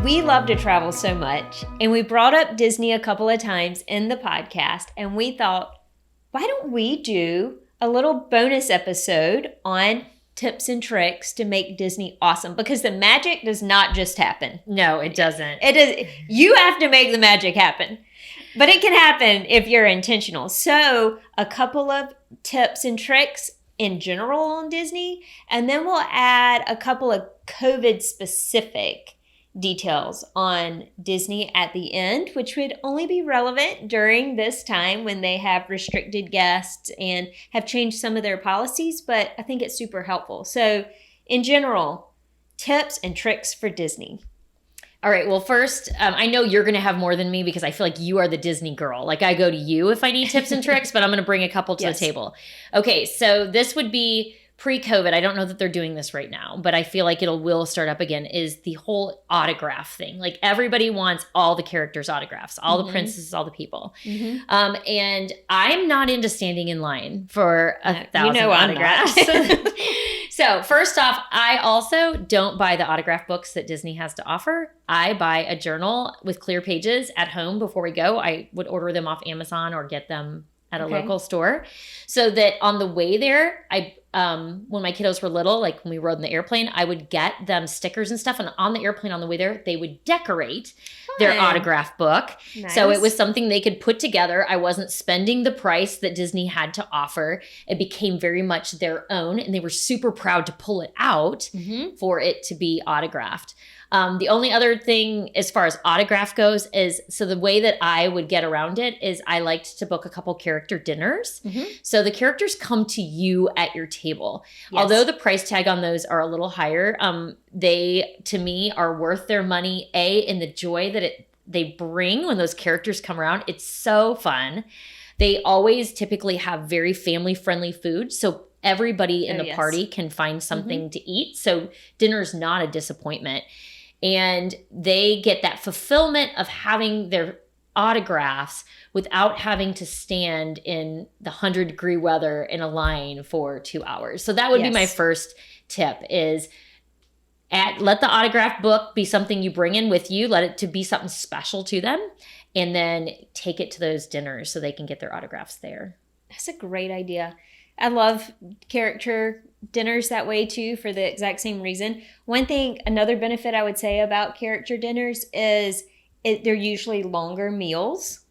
We love to travel so much, and we brought up Disney a couple of times in the podcast, and we thought, why don't we do a little bonus episode on tips and tricks to make Disney awesome? Because the magic does not just happen. No, it doesn't. It is. You have to make the magic happen. But it can happen if you're intentional. So a couple of tips and tricks in general on Disney, and then we'll add a couple of COVID-specific details on Disney at the end, which would only be relevant during this time when they have restricted guests and have changed some of their policies, but I think it's super helpful. So in general, tips and tricks for Disney. All right. Well, first, I know you're going to have more than me because I feel like you are the Disney girl. Like I go to you if I need tips and tricks, but I'm going to bring a couple to the table. Okay. So this would be pre-COVID. I don't know that they're doing this right now, but I feel like will start up again, is the whole autograph thing. Like everybody wants all the characters' autographs, all the princesses, all the people. And I'm not into standing in line for 1,000 autographs. So first off, I also don't buy the autograph books that Disney has to offer. I buy a journal with clear pages at home before we go. I would order them off Amazon or get them at a local store, so that on the way there, when my kiddos were little, like when we rode in the airplane, I would get them stickers and stuff. And on the airplane on the way there, they would decorate their autograph book. Nice. So it was something they could put together. I wasn't spending the price that Disney had to offer. It became very much their own, and they were super proud to pull it out for it to be autographed. The only other thing as far as autograph goes is, so the way that I would get around it is I liked to book a couple character dinners. So the characters come to you at your table. Yes. Although the price tag on those are a little higher, they, to me, are worth their money, in the joy that they bring when those characters come around. It's so fun. They always typically have very family-friendly food, so everybody in the party can find something to eat. So dinner's not a disappointment. And they get that fulfillment of having their autographs without having to stand in the 100-degree weather in a line for 2 hours. So that would be my first tip, is let the autograph book be something you bring in with you. Let it to be something special to them. And then take it to those dinners so they can get their autographs there. That's a great idea. I love character dinners that way too, for the exact same reason. Another benefit I would say about character dinners is they're usually longer meals.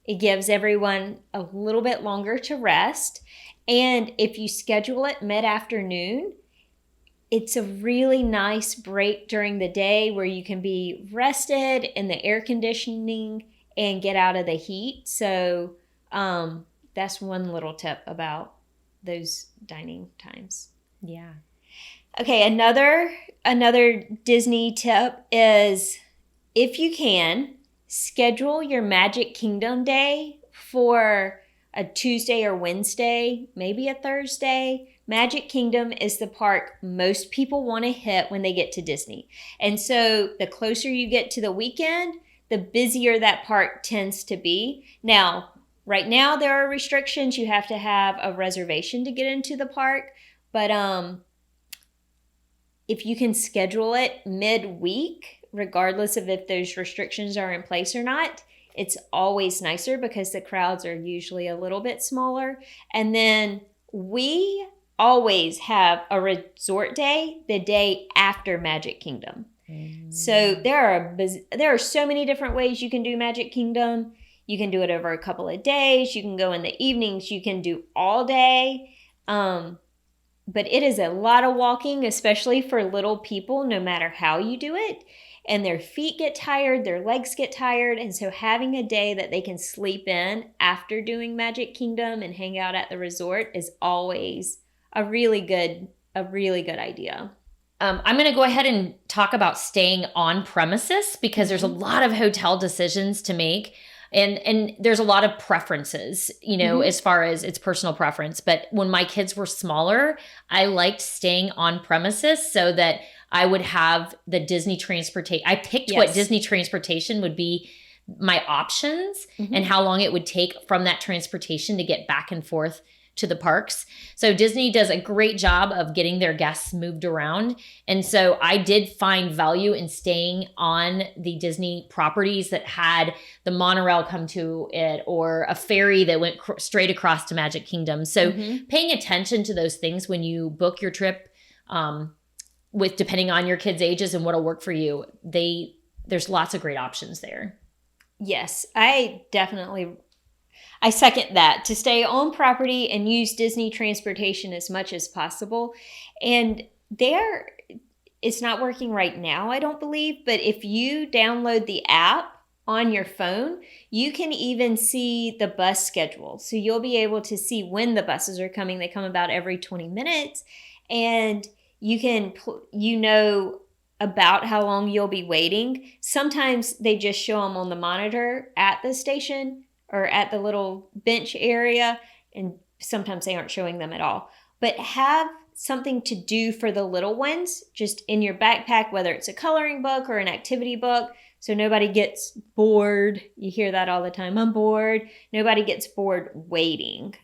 It gives everyone a little bit longer to rest. And if you schedule it mid-afternoon, it's a really nice break during the day where you can be rested in the air conditioning and get out of the heat. So that's one little tip about those dining times. Yeah. Okay, another Disney tip is, if you can, schedule your Magic Kingdom day for a Tuesday or Wednesday, maybe a Thursday. Magic Kingdom is the park most people want to hit when they get to Disney. And so the closer you get to the weekend, the busier that park tends to be. Now, right now, there are restrictions. You have to have a reservation to get into the park. But if you can schedule it midweek, regardless of if those restrictions are in place or not, it's always nicer because the crowds are usually a little bit smaller. And then we always have a resort day the day after Magic Kingdom. So there are so many different ways you can do Magic Kingdom. You can do it over a couple of days. You can go in the evenings. You can do all day. But it is a lot of walking, especially for little people, no matter how you do it. And their feet get tired, their legs get tired. And so having a day that they can sleep in after doing Magic Kingdom and hang out at the resort is always a really good idea. I'm going to go ahead and talk about staying on premises, because there's a lot of hotel decisions to make. And there's a lot of preferences, as far as it's personal preference. But when my kids were smaller, I liked staying on premises so that I would have the Disney transportation. I picked what Disney transportation would be my options and how long it would take from that transportation to get back and forth to the parks. So Disney does a great job of getting their guests moved around. And so I did find value in staying on the Disney properties that had the monorail come to it or a ferry that went straight across to Magic Kingdom. So paying attention to those things when you book your trip, with depending on your kids' ages and what'll work for you, there's lots of great options there. Yes, I second that, to stay on property and use Disney transportation as much as possible. And it's not working right now, I don't believe, but if you download the app on your phone, you can even see the bus schedule. So you'll be able to see when the buses are coming. They come about every 20 minutes, and you can, about how long you'll be waiting. Sometimes they just show them on the monitor at the station or at the little bench area, and sometimes they aren't showing them at all. But have something to do for the little ones just in your backpack, whether it's a coloring book or an activity book, so nobody gets bored. You hear that all the time. I'm bored. Nobody gets bored waiting.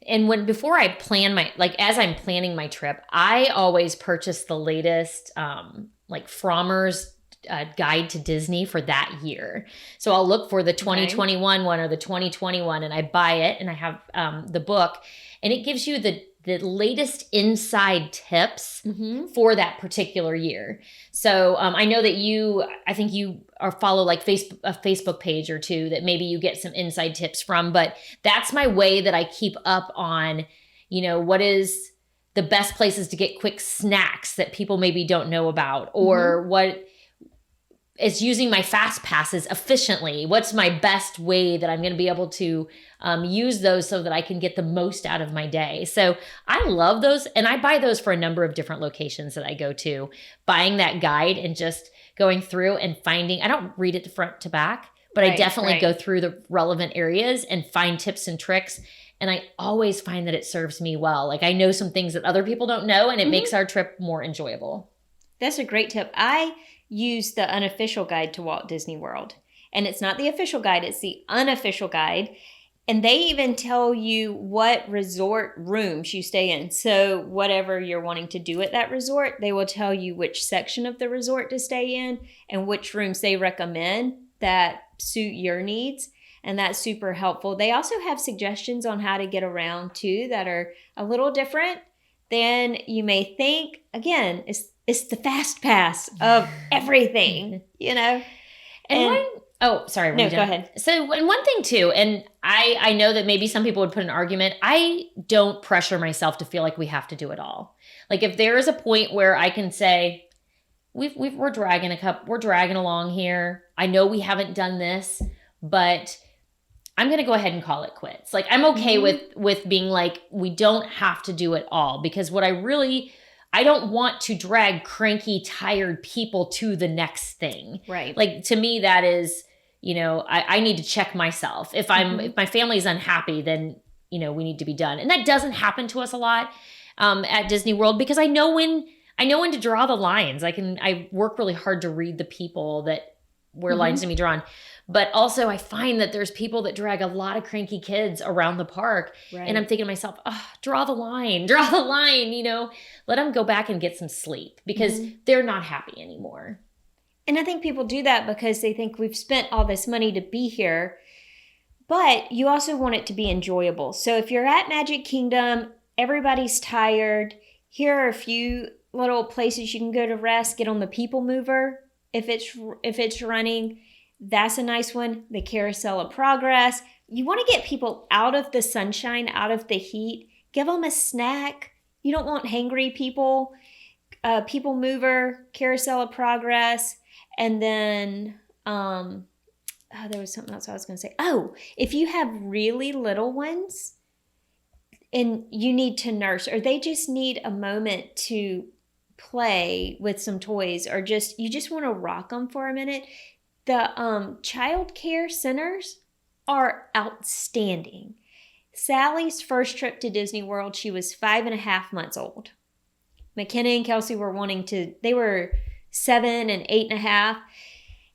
And before I plan as I'm planning my trip, I always purchase the latest Frommer's guide to Disney for that year. So I'll look for the 2021 one or the 2021, and I buy it, and I have the book, and it gives you the latest inside tips for that particular year. So I know that I think you follow a Facebook page or two that maybe you get some inside tips from, but that's my way that I keep up on, what is the best places to get quick snacks that people maybe don't know about, or what is using my fast passes efficiently. What's my best way that I'm going to be able to use those so that I can get the most out of my day? So I love those, and I buy those for a number of different locations that I go to. Buying that guide and just going through and finding, I don't read it front to back, but I definitely go through the relevant areas and find tips and tricks. And I always find that it serves me well. I know some things that other people don't know, and it makes our trip more enjoyable. That's a great tip. I use the unofficial guide to Walt Disney World. And it's not the official guide, it's the unofficial guide. And they even tell you what resort rooms you stay in. So whatever you're wanting to do at that resort, they will tell you which section of the resort to stay in and which rooms they recommend that suit your needs. And that's super helpful. They also have suggestions on how to get around too that are a little different than you may think. Again, it's the fast pass of everything, Sorry. No, go ahead. So, and one thing too, and I know that maybe some people would put an argument. I don't pressure myself to feel like we have to do it all. If there is a point where I can say, we're dragging along here. I know we haven't done this, but I'm going to go ahead and call it quits. I'm okay with being we don't have to do it all, because I don't want to drag cranky, tired people to the next thing. Right. To me, that is, I need to check myself. If my family is unhappy, then, we need to be done. And that doesn't happen to us a lot at Disney World, because I know when to draw the lines. I work really hard to read the people where lines to be drawn. But also I find that there's people that drag a lot of cranky kids around the park. Right. And I'm thinking to myself, draw the line, let them go back and get some sleep, because they're not happy anymore. And I think people do that because they think we've spent all this money to be here, but you also want it to be enjoyable. So if you're at Magic Kingdom, everybody's tired. Here are a few little places you can go to rest, get on the People Mover if it's running. That's a nice one. The Carousel of Progress. You want to get people out of the sunshine, out of the heat. Give them a snack. You don't want hangry people. People Mover, Carousel of Progress. And then there was something else I was going to say. If you have really little ones and you need to nurse, or they just need a moment to play with some toys, or you just want to rock them for a minute, the child care centers are outstanding. Sally's first trip to Disney World, she was 5.5 months old. McKenna and Kelsey were they were 7 and 8.5.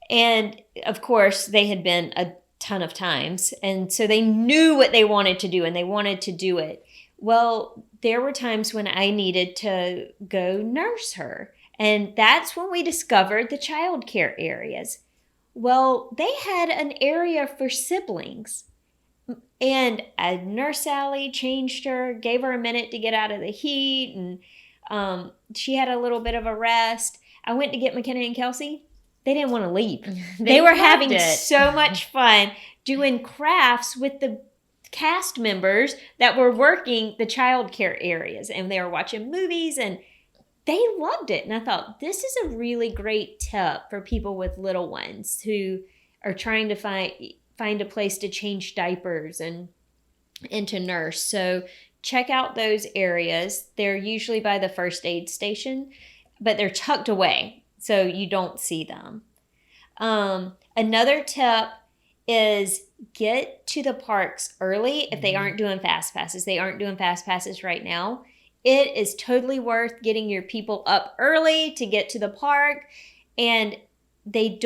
And of course, they had been ton of times. And so they knew what they wanted to do and they wanted to do it. Well, there were times when I needed to go nurse her. And that's when we discovered the childcare areas. Well, they had an area for siblings. And I nursed Sally, changed her, gave her a minute to get out of the heat, and she had a little bit of a rest. I went to get McKenna and Kelsey. They didn't want to leave. They were having so much fun doing crafts with the cast members that were working the childcare areas, and they were watching movies, and they loved it. And I thought, this is a really great tip for people with little ones who are trying to find a place to change diapers and to nurse. So check out those areas. They're usually by the first aid station, but they're tucked away so you don't see them. Another tip is get to the parks early if they aren't doing fast passes. They aren't doing fast passes right now. It is totally worth getting your people up early to get to the park. And they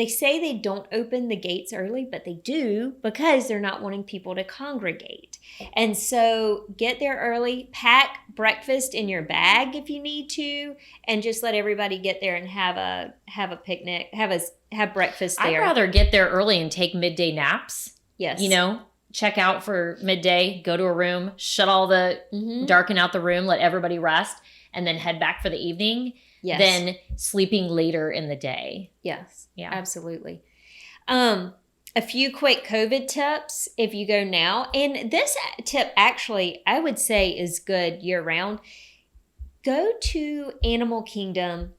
say they don't open the gates early, but they do because they're not wanting people to congregate. And so get there early, pack breakfast in your bag if you need to, and just let everybody get there and have a picnic, have breakfast there. I'd rather get there early and take midday naps. Yes. Check out for midday, go to a room, shut all the, darken out the room, let everybody rest, and then head back for the evening. Yes. Than sleeping later in the day. Yes. Yeah. Absolutely. A few quick COVID tips if you go now. And this tip actually, I would say is good year round. Go to Animal Kingdom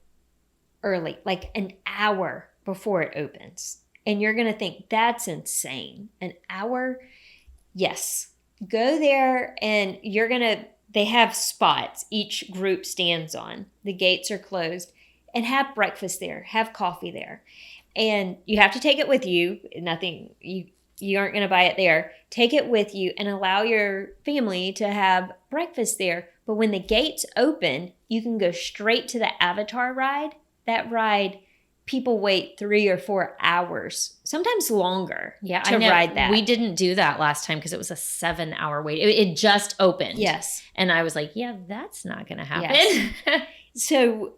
early, like an hour before it opens. And you're going to think, that's insane. An hour? Yes. Go there and they have spots each group stands on. The gates are closed. And have breakfast there. Have coffee there. And you have to take it with you. You aren't going to buy it there. Take it with you and allow your family to have breakfast there. But when the gates open, you can go straight to the Avatar ride. That ride, people wait 3 or 4 hours, sometimes longer, to ride that. We didn't do that last time because it was a 7-hour wait. It just opened. Yes. And I was like, yeah, that's not going to happen. Yes. So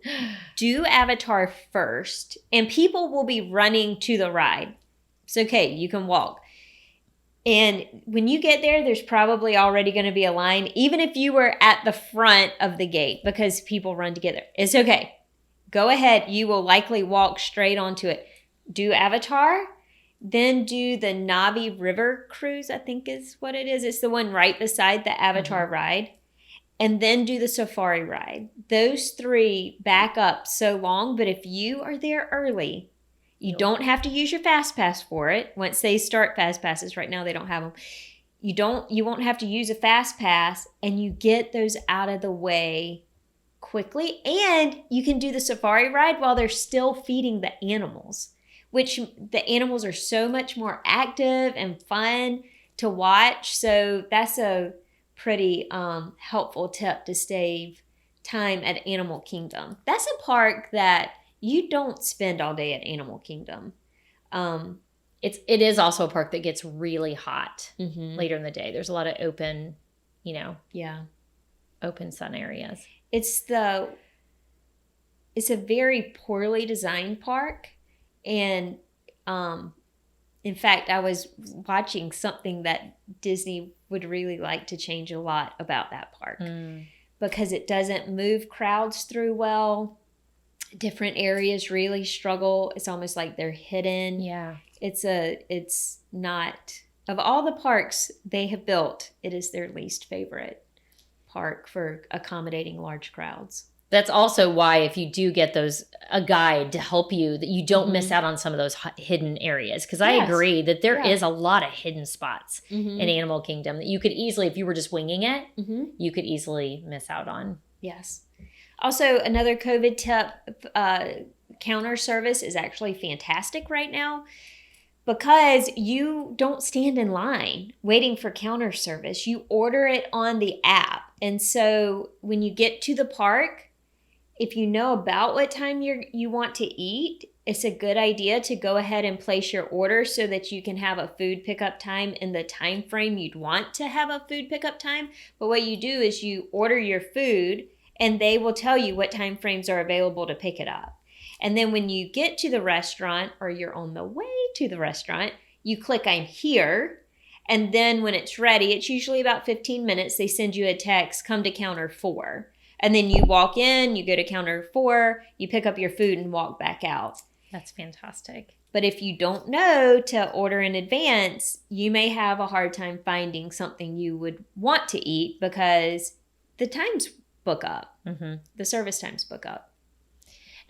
do Avatar first, and people will be running to the ride. It's okay. You can walk. And when you get there, there's probably already going to be a line, even if you were at the front of the gate, because people run together. It's okay. Go ahead. You will likely walk straight onto it. Do Avatar, then do the Navi River Cruise, I think is what it is. It's the one right beside the Avatar ride. And then do the Safari ride. Those 3 back up so long, but if you are there early, you don't have to use your Fast Pass for it. Once they start Fast Passes, right now they don't have them. You won't have to use a Fast Pass, and you get those out of the way quickly, and you can do the Safari ride while they're still feeding the animals, which the animals are so much more active and fun to watch. So that's a pretty helpful tip to save time at Animal Kingdom. That's a park that you don't spend all day at Animal Kingdom. It is also a park that gets really hot later in the day. There's a lot of open, open sun areas. It's a very poorly designed park, and in fact, I was watching something that Disney would really like to change a lot about that park because it doesn't move crowds through well. Different areas really struggle. It's almost like they're hidden. Yeah. It's not, of all the parks they have built, it is their least favorite park for accommodating large crowds. That's also why if you do get a guide to help you, that you don't miss out on some of those hidden areas. Because I agree that there is a lot of hidden spots in Animal Kingdom that you could easily, if you were just winging it, you could easily miss out on. Yes. Also, another COVID tip, counter service is actually fantastic right now because you don't stand in line waiting for counter service. You order it on the app. And so when you get to the park, if you know about what time you want to eat, it's a good idea to go ahead and place your order so that you can have a food pickup time in the time frame you'd want to have a food pickup time. But what you do is you order your food and they will tell you what time frames are available to pick it up. And then when you get to the restaurant or you're on the way to the restaurant, you click I'm here. And then when it's ready, it's usually about 15 minutes. They send you a text, come to counter 4. And then you walk in, you go to counter 4, you pick up your food and walk back out. That's fantastic. But if you don't know to order in advance, you may have a hard time finding something you would want to eat because the times book up. Mm-hmm. The service times book up.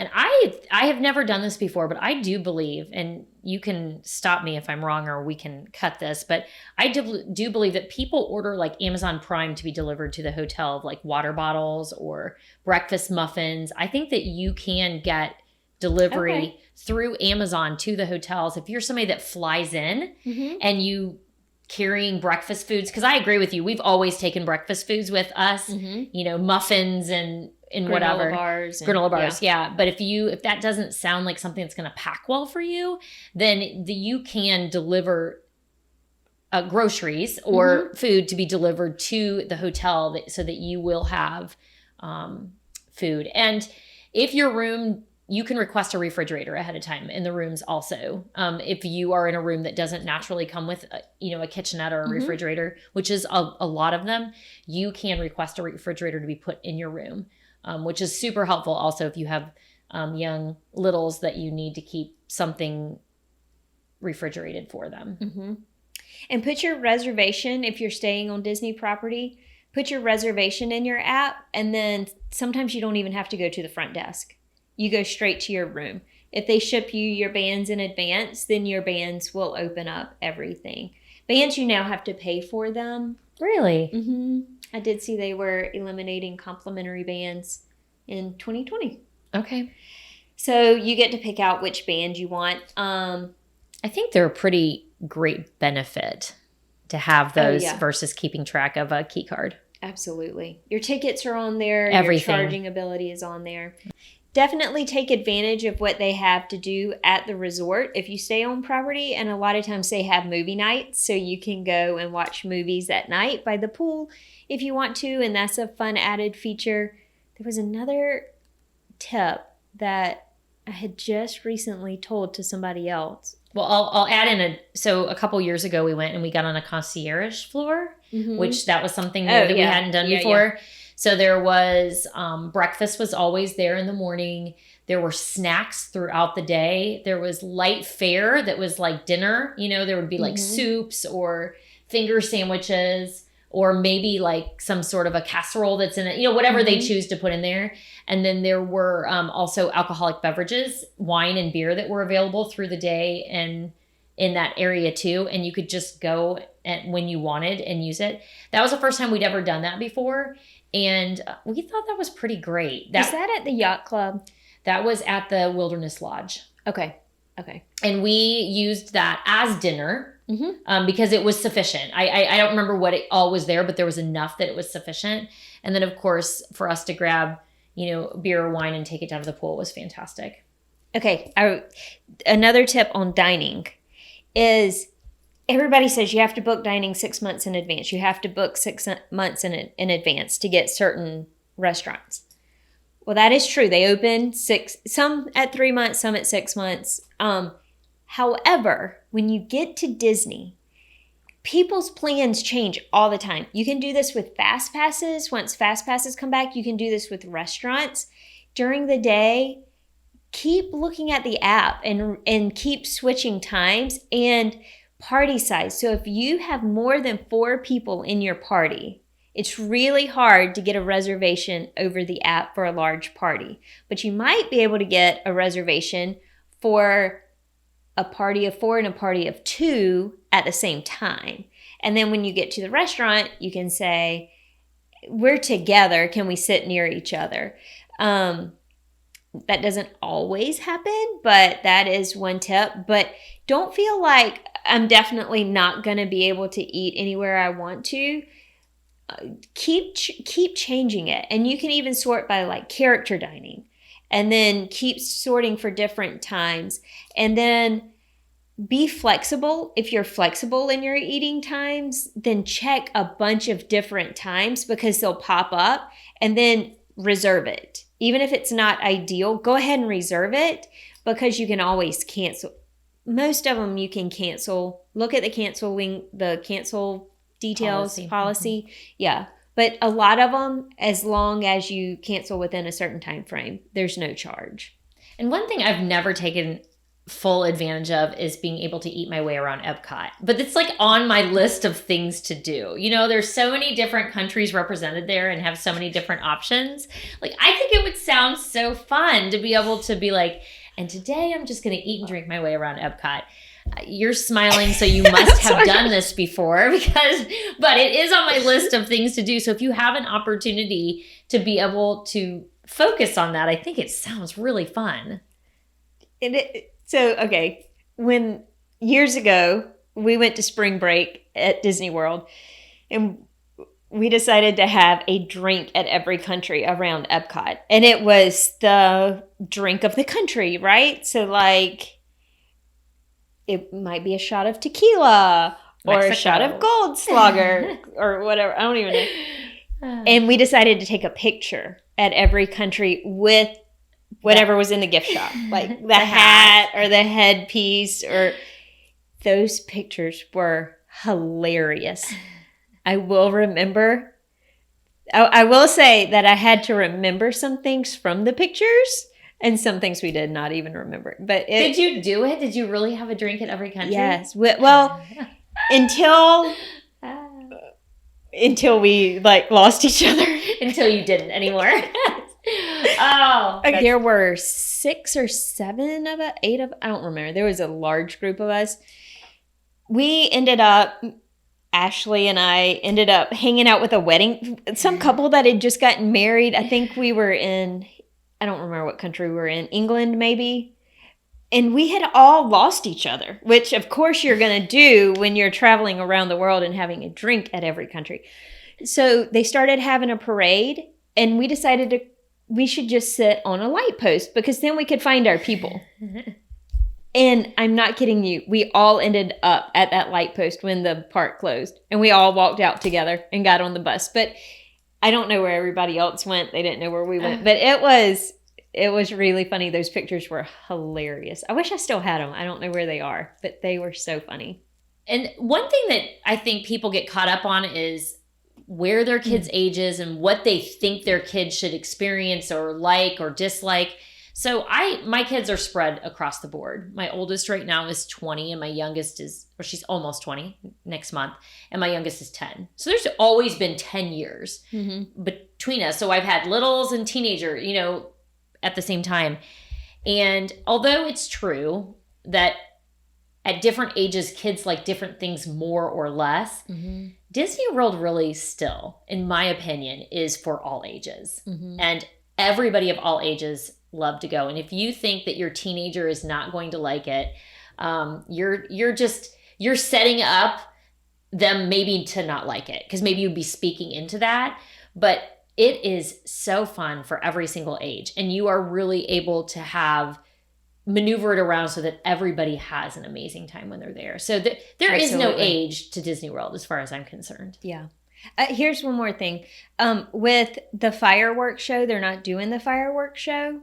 And I have never done this before, but I do believe, and you can stop me if I'm wrong or we can cut this, but I do believe that people order like Amazon Prime to be delivered to the hotel of like water bottles or breakfast muffins. I think that you can get delivery through Amazon to the hotels. If you're somebody that flies in and you carrying breakfast foods, because I agree with you, we've always taken breakfast foods with us, you know, muffins and whatever granola bars, yeah. But if that doesn't sound like something that's going to pack well for you, then you can deliver groceries or food to be delivered to the hotel so that you will have food. And if your room, you can request a refrigerator ahead of time in the rooms also. If you are in a room that doesn't naturally come with a kitchenette or a refrigerator, which is a lot of them, you can request a refrigerator to be put in your room, which is super helpful also if you have young littles that you need to keep something refrigerated for them. And put your reservation, if you're staying on Disney property, put your reservation in your app, and then sometimes you don't even have to go to the front desk. You go straight to your room. If they ship you your bands in advance, then your bands will open up everything. Bands, you now have to pay for them. Really? I did see they were eliminating complimentary bands in 2020. Okay. So you get to pick out which band you want. I think they're a pretty great benefit to have those versus keeping track of a key card. Absolutely. Your tickets are on there. Everything. Your charging ability is on there. Definitely take advantage of what they have to do at the resort if you stay on property. And a lot of times they have movie nights, so you can go and watch movies at night by the pool if you want to. And that's a fun added feature. There was another tip that I had just recently told to somebody else. Well, I'll add in a couple years ago we went and we got on a concierge floor, which that was something new that we hadn't done before. Yeah. So there was breakfast was always there in the morning. There were snacks throughout the day. There was light fare that was like dinner. You know, there would be like soups or finger sandwiches or maybe like some sort of a casserole that's in it, you know, whatever they choose to put in there. And then there were also alcoholic beverages, wine and beer that were available through the day and in that area too. And you could just go when you wanted and use it. That was the first time we'd ever done that before. And we thought that was pretty great. Is that at the yacht club? That was at the Wilderness Lodge. Okay. And we used that as dinner because it was sufficient. I don't remember what it all was there, but there was enough that it was sufficient. And then, of course, for us to grab, beer or wine and take it down to the pool was fantastic. Okay. Another tip on dining is everybody says you have to book dining 6 months in advance. You have to book 6 months in advance to get certain restaurants. Well, that is true. They open some at 3 months, some at 6 months. However, when you get to Disney, people's plans change all the time. You can do this with fast passes. Once fast passes come back, you can do this with restaurants. During the day, keep looking at the app and keep switching times and party size. So if you have more than 4 people in your party, it's really hard to get a reservation over the app for a large party. But you might be able to get a reservation for a party of 4 and a party of 2 at the same time. And then when you get to the restaurant, you can say, we're together. Can we sit near each other? That doesn't always happen, but that is one tip. But don't feel like I'm definitely not going to be able to eat anywhere I want to. Keep changing it. And you can even sort by like character dining. and then keep sorting for different times. And then be flexible. If you're flexible in your eating times, then check a bunch of different times because they'll pop up, and then reserve it. Even if it's not ideal, go ahead and reserve it because you can always cancel. Most of them you can cancel. Look at the cancel details policy. Mm-hmm. Yeah. But a lot of them, as long as you cancel within a certain time frame, there's no charge. And one thing I've never taken full advantage of is being able to eat my way around Epcot. But it's like on my list of things to do. You know, there's so many different countries represented there and have so many different options. Like, I think it would sound so fun to be able to be like, and today I'm just going to eat and drink my way around Epcot. You're smiling, so you must have done this before but it is on my list of things to do. So if you have an opportunity to be able to focus on that, I think it sounds really fun. So, okay, when years ago, we went to spring break at Disney World, and we decided to have a drink at every country around Epcot. And it was the drink of the country, right? So, like, it might be a shot of tequila or a shot of Goldschlager or whatever. I don't even know. And we decided to take a picture at every country with whatever was in the gift shop, like the hat or the headpiece, or those pictures were hilarious. I will say that I had to remember some things from the pictures and some things we did not even remember. But did you do it? Did you really have a drink at every country? Yes. Well, until we like lost each other. Until you didn't anymore. Oh, there were 6 or 7 of us, 8 of, I don't remember. There was a large group of us. Ashley and I ended up hanging out with some couple that had just gotten married. I think we were I don't remember what country we were in, England maybe. And we had all lost each other, which of course you're going to do when you're traveling around the world and having a drink at every country. So they started having a parade, and we decided we should just sit on a light post because then we could find our people. And I'm not kidding you. We all ended up at that light post when the park closed, and we all walked out together and got on the bus. But I don't know where everybody else went. They didn't know where we went, but it was really funny. Those pictures were hilarious. I wish I still had them. I don't know where they are, but they were so funny. And one thing that I think people get caught up on is where their kids' age is and what they think their kids should experience or like or dislike. So my kids are spread across the board. My oldest right now is 20, and my youngest she's almost 20 next month, and my youngest is 10. So there's always been 10 years between us. So I've had littles and teenager, at the same time. And although it's true that at different ages, kids like different things more or less, Disney World really still, in my opinion, is for all ages. And everybody of all ages love to go. And if you think that your teenager is not going to like it, you're setting up them maybe to not like it, because maybe you'd be speaking into that. But it is so fun for every single age, and you are really able to maneuver it around so that everybody has an amazing time when they're there. So there is no age to Disney World as far as I'm concerned. Yeah. Here's one more thing. With the fireworks show, they're not doing the fireworks show,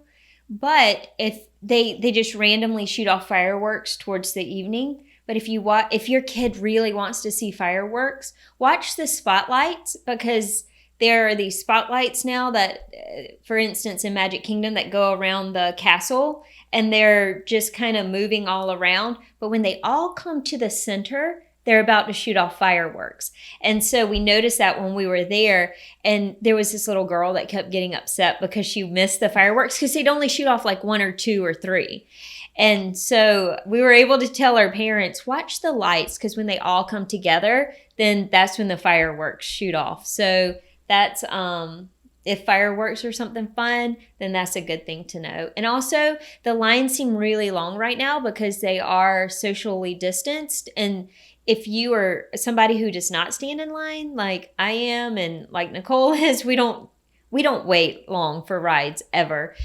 but if they just randomly shoot off fireworks towards the evening. But if your kid really wants to see fireworks, watch the spotlights, because there are these spotlights now that, for instance, in Magic Kingdom, that go around the castle, and they're just kind of moving all around. But when they all come to the center, they're about to shoot off fireworks. And so we noticed that when we were there, and there was this little girl that kept getting upset because she missed the fireworks because they'd only shoot off like 1 or 2 or 3. And so we were able to tell our parents, watch the lights, because when they all come together, then that's when the fireworks shoot off. So that's, if fireworks are something fun, then that's a good thing to know. And also, the lines seem really long right now because they are socially distanced. And if you are somebody who does not stand in line, like I am and like Nicole is, we don't wait long for rides ever.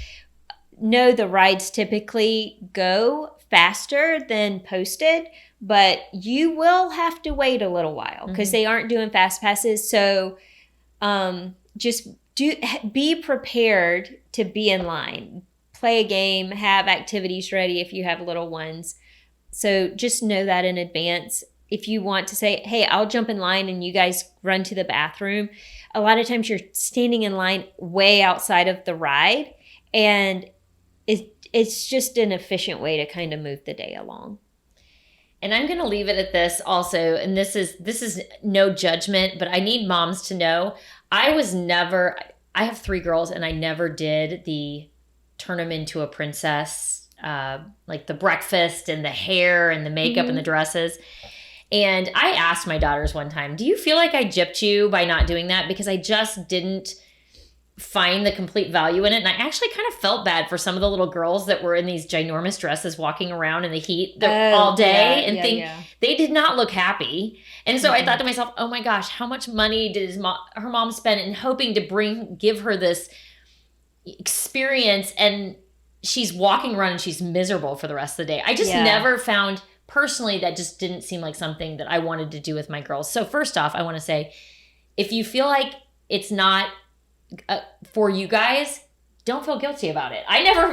know the rides typically go faster than posted, but you will have to wait a little while because they aren't doing fast passes. So just be prepared to be in line. Play a game, have activities ready if you have little ones. So just know that in advance. If you want to say, hey, I'll jump in line and you guys run to the bathroom, a lot of times you're standing in line way outside of the ride, and it's just an efficient way to kind of move the day along. And I'm going to leave it at this also, and this is no judgment, but I need moms to know, I have 3 girls, and I never did the turn them into a princess, like the breakfast and the hair and the makeup and the dresses. And I asked my daughters one time, do you feel like I gypped you by not doing that? Because I just didn't find the complete value in it. And I actually kind of felt bad for some of the little girls that were in these ginormous dresses walking around in the heat all day they did not look happy. And so I thought to myself, oh my gosh, how much money did her mom spend in hoping to give her this experience, and she's walking around and she's miserable for the rest of the day. I just never found, personally, that just didn't seem like something that I wanted to do with my girls. So first off, I want to say, if you feel like it's not for you guys, don't feel guilty about it. I never,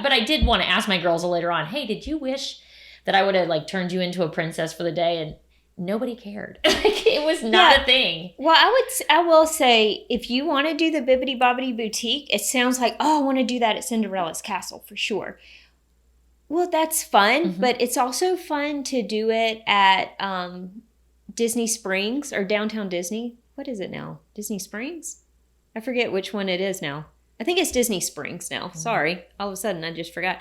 but I did want to ask my girls later on, hey, did you wish that I would have like turned you into a princess for the day? And nobody cared. Like, it was not a thing. Well, I will say, if you want to do the Bibbidi Bobbidi Boutique, it sounds like, oh, I want to do that at Cinderella's Castle for sure. Well, that's fun, but it's also fun to do it at Disney Springs or Downtown Disney. What is it now? Disney Springs? I forget which one it is now. I think it's Disney Springs now. Sorry. All of a sudden, I just forgot.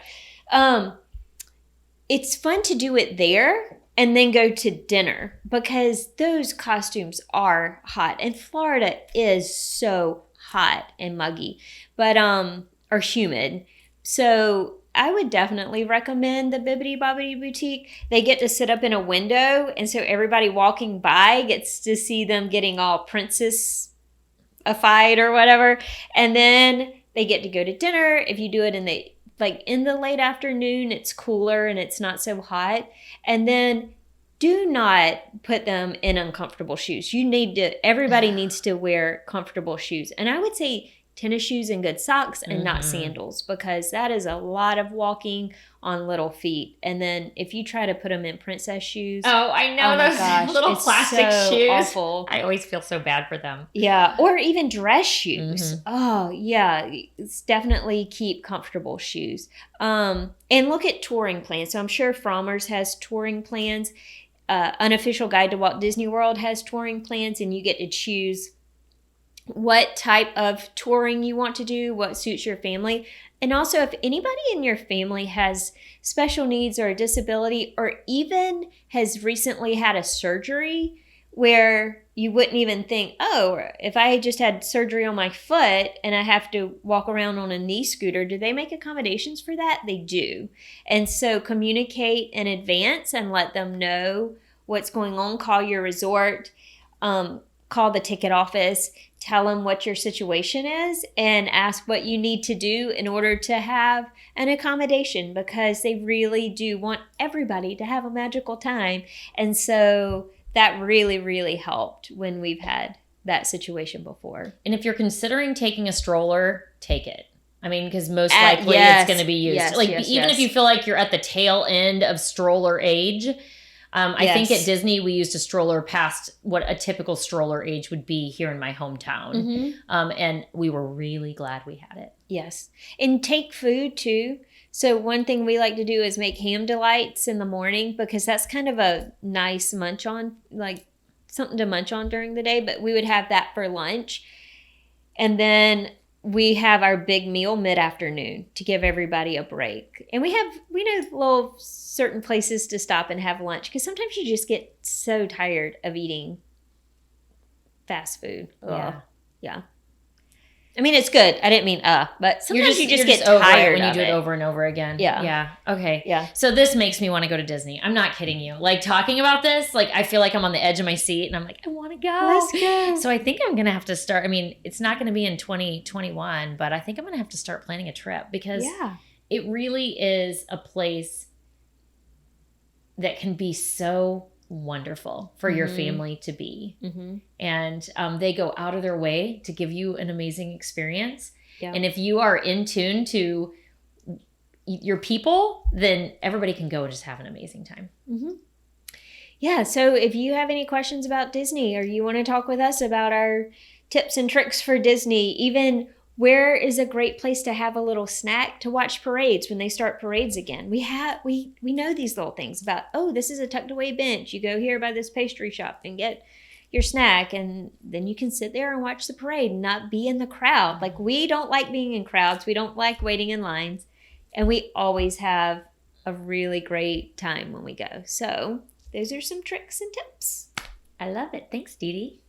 It's fun to do it there and then go to dinner because those costumes are hot. And Florida is so hot and muggy, but or humid. So I would definitely recommend the Bibbidi Bobbidi Boutique. They get to sit up in a window, and so everybody walking by gets to see them getting all princess-ified or whatever. And then they get to go to dinner. If you do it in the late afternoon, it's cooler and it's not so hot. And then do not put them in uncomfortable shoes. Everybody needs to wear comfortable shoes. And I would say tennis shoes and good socks and not sandals, because that is a lot of walking on little feet. And then if you try to put them in princess shoes. Oh, I know, those little plastic shoes. Awful. I always feel so bad for them. Yeah. Or even dress shoes. Oh, yeah. It's definitely keep comfortable shoes. And look at touring plans. So I'm sure Frommer's has touring plans. Unofficial Guide to Walt Disney World has touring plans, and you get to choose what type of touring you want to do, what suits your family. And also, if anybody in your family has special needs or a disability, or even has recently had a surgery where you wouldn't even think, oh, if I just had surgery on my foot and I have to walk around on a knee scooter, do they make accommodations for that? They do. And so communicate in advance and let them know what's going on. Call your resort, call the ticket office, tell them what your situation is, and ask what you need to do in order to have an accommodation, because they really do want everybody to have a magical time. And so that really, really helped when we've had that situation before. And if you're considering taking a stroller, take it. I mean, because most likely it's going to be used. Even if you feel like you're at the tail end of stroller age, I think at Disney we used a stroller past what a typical stroller age would be here in my hometown. And we were really glad we had it. Yes. And take food too. So one thing we like to do is make ham delights in the morning, because that's kind of a nice munch on, like something to munch on during the day. But we would have that for lunch. And then we have our big meal mid-afternoon to give everybody a break. And we know little certain places to stop and have lunch, because sometimes you just get so tired of eating fast food. Yeah. I mean, it's good. I didn't mean but sometimes you just get over tired it when you of do it over and over again. Yeah. Yeah. Okay. Yeah. So this makes me want to go to Disney. I'm not kidding you. Like talking about this, like I feel like I'm on the edge of my seat and I'm like, I want to go. Let's go. So I think I'm going to have to start. I mean, it's not going to be in 2021, but I think I'm going to have to start planning a trip because it really is a place that can be so wonderful for your family to be. And they go out of their way to give you an amazing experience. And if you are in tune to your people, then everybody can go and just have an amazing time. Yeah, so if you have any questions about Disney or you want to talk with us about our tips and tricks for Disney, even where is a great place to have a little snack to watch parades when they start parades again? We know these little things about, oh, this is a tucked away bench. You go here by this pastry shop and get your snack, and then you can sit there and watch the parade and not be in the crowd. Like, we don't like being in crowds. We don't like waiting in lines. And we always have a really great time when we go. So those are some tricks and tips. I love it. Thanks, Dee Dee.